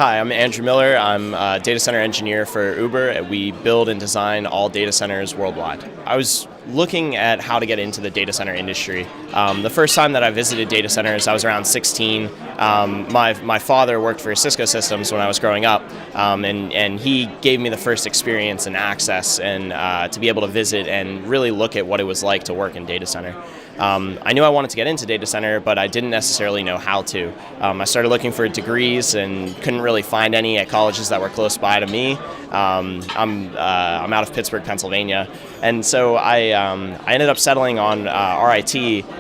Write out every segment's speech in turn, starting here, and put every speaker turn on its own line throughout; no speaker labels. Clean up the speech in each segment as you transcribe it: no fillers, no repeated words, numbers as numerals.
Hi, I'm Andrew Miller. I'm a data center engineer for Uber. We build and design all data centers worldwide. I was looking at how to get into the data center industry. The first time that I visited data centers, I was around 16. My father worked for Cisco Systems when I was growing up, and he gave me the first experience and access and to be able to visit and really look at what it was like to work in data center. I knew I wanted to get into data center, but I didn't necessarily know how to. I started looking for degrees and couldn't really find any at colleges that were close by to me. I'm out of Pittsburgh, Pennsylvania, and so I ended up settling on RIT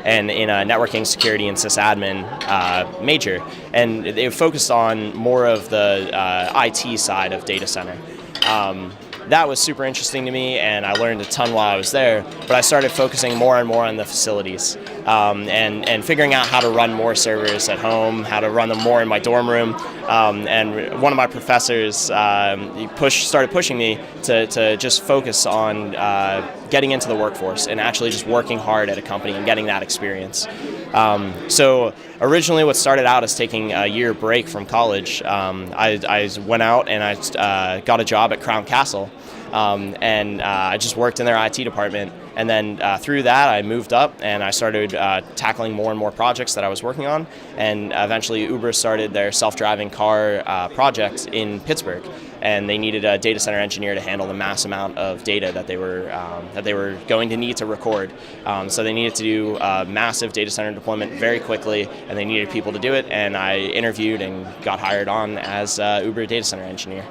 and in a networking, security, and sysadmin major, and they focused on more of the IT side of data center. That was super interesting to me, and I learned a ton while I was there, but I started focusing more and more on the facilities and figuring out how to run more servers at home, how to run them more in my dorm room, and one of my professors started pushing me to just focus on getting into the workforce and actually just working hard at a company and getting that experience. So originally what started out as taking a year break from college, I went out and I got a job at Crown Castle, and I just worked in their IT department. And then through that, I moved up and I started tackling more and more projects that I was working on. And eventually Uber started their self-driving car project in Pittsburgh. And they needed a data center engineer to handle the mass amount of data that they were going to need to record. So they needed to do a massive data center deployment very quickly, and they needed people to do it. And I interviewed and got hired on as Uber data center engineer.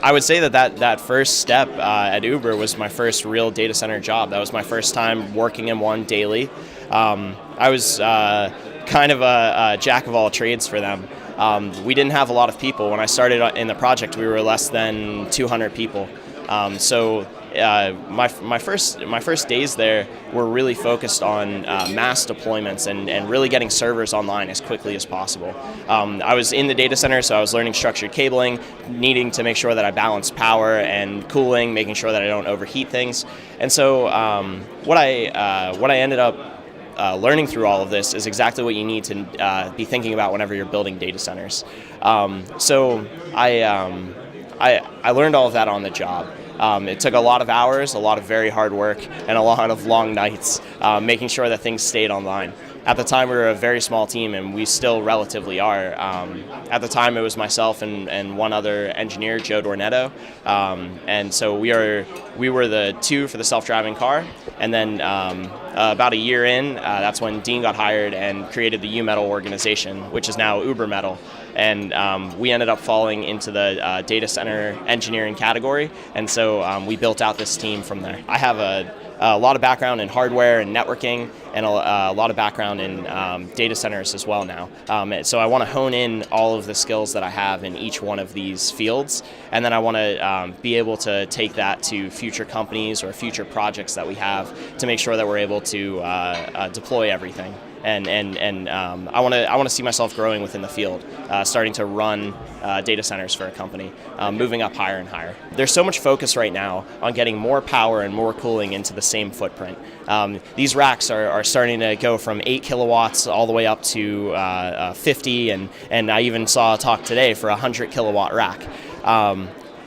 I would say that first step at Uber was my first real data center job. That was my first time working in one daily. I was kind of a jack of all trades for them. We didn't have a lot of people. When I started in the project, we were less than 200 people. So my first days there were really focused on mass deployments and really getting servers online as quickly as possible. I was in the data center, so I was learning structured cabling, needing to make sure that I balance power and cooling, making sure that I don't overheat things. And so what I ended up learning through all of this is exactly what you need to be thinking about whenever you're building data centers. So I learned all of that on the job. It took a lot of hours, a lot of very hard work, and a lot of long nights making sure that things stayed online. At the time, we were a very small team, and we still relatively are. At the time, it was myself and one other engineer, Joe Dornetto, and so we were the two for the self-driving car. And then about a year in, that's when Dean got hired and created the U-Metal organization, which is now Uber Metal. And we ended up falling into the data center engineering category, and so we built out this team from there. I have a lot of background in hardware and networking, and a lot of background in data centers as well now. So I want to hone in all of the skills that I have in each one of these fields, and then I want to be able to take that to future companies or future projects that we have to make sure that we're able to deploy everything. And I want to see myself growing within the field, starting to run data centers for a company, moving up higher and higher. There's so much focus right now on getting more power and more cooling into the same footprint. These racks are starting to go from 8 kilowatts all the way up to 50, and I even saw a talk today for a 100 kilowatt rack.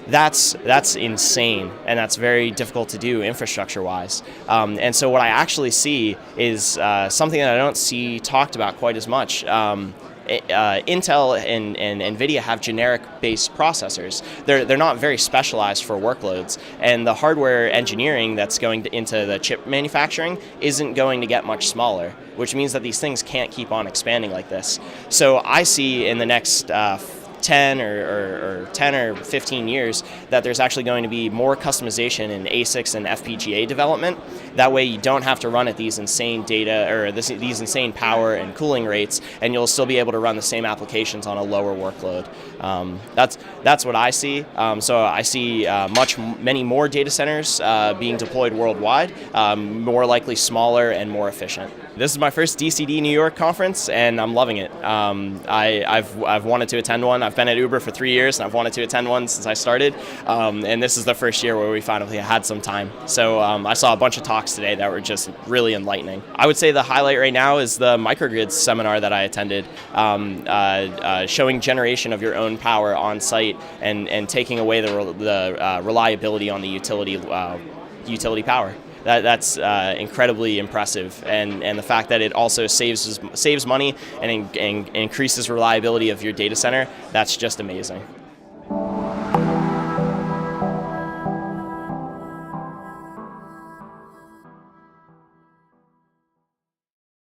That's insane, and that's very difficult to do infrastructure-wise. And so what I actually see is something that I don't see talked about quite as much. Intel and NVIDIA have generic-based processors. They're not very specialized for workloads, and the hardware engineering that's going into the chip manufacturing isn't going to get much smaller, which means that these things can't keep on expanding like this. So I see in the next 10 or 15 years that there's actually going to be more customization in ASICs and FPGA development. That way you don't have to run at these insane data or these insane power and cooling rates, and you'll still be able to run the same applications on a lower workload. That's what I see. So I see many more data centers being deployed worldwide, more likely smaller and more efficient. This is my first DCD New York conference, and I'm loving it. I've wanted to attend one. I've I've been at Uber for 3 years, and I've wanted to attend one since I started, and this is the first year where we finally had some time. So I saw a bunch of talks today that were just really enlightening. I would say the highlight right now is the microgrids seminar that I attended, showing generation of your own power on site and taking away the reliability on the utility power. That's incredibly impressive, and the fact that it also saves money and increases reliability of your data center, that's just amazing.